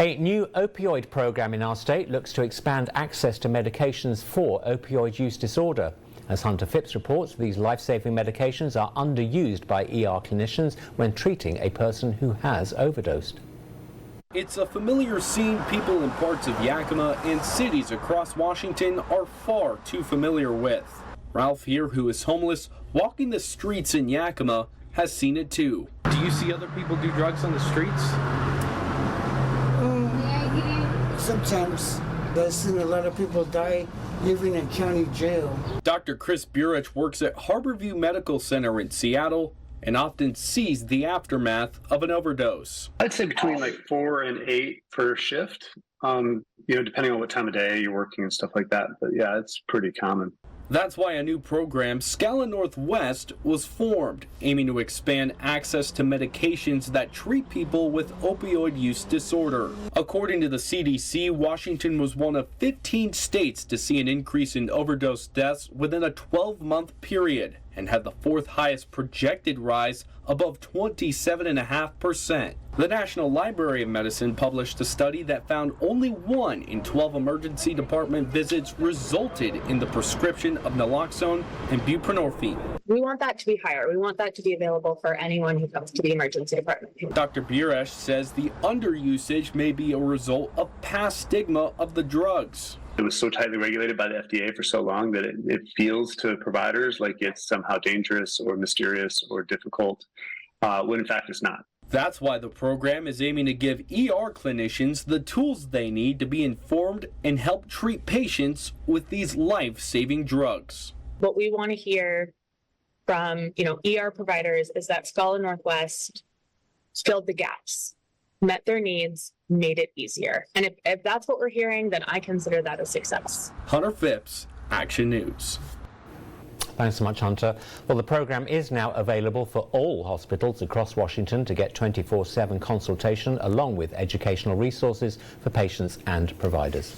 A new opioid program in our state looks to expand access to medications for opioid use disorder. As Hunter Phipps reports, these life-saving medications are underused by ER clinicians when treating a person who has overdosed. It's a familiar scene people in parts of Yakima and cities across Washington are far too familiar with. Ralph here, who is homeless, walking the streets in Yakima, has seen it too. Do you see other people do drugs on the streets? Sometimes. I've seen a lot of people die living in county jail. Dr. Chris Burich works at Harborview Medical Center in Seattle and often sees the aftermath of an overdose. I'd say between like 4 and 8 per shift, depending on what time of day you're working and stuff like that. But yeah, it's pretty common. That's why a new program, Scala Northwest, was formed, aiming to expand access to medications that treat people with opioid use disorder. According to the CDC, Washington was one of 15 states to see an increase in overdose deaths within a 12-month period and had the 4th highest projected rise, above 27.5%. The National Library of Medicine published a study that found only 1 in 12 emergency department visits resulted in the prescription of naloxone and buprenorphine. We want that to be higher. We want that to be available for anyone who comes to the emergency department. Dr. Burich says the underusage may be a result of past stigma of the drugs. It was so tightly regulated by the FDA for so long that it feels to providers like it's somehow dangerous or mysterious or difficult, when in fact it's not. That's why the program is aiming to give ER clinicians the tools they need to be informed and help treat patients with these life-saving drugs. What we want to hear from ER providers is that Scala Northwest filled the gaps, met their needs, made it easier. And if that's what we're hearing, then I consider that a success. Hunter Phipps, Action News. Thanks so much, Hunter. Well, the program is now available for all hospitals across Washington to get 24/7 consultation along with educational resources for patients and providers.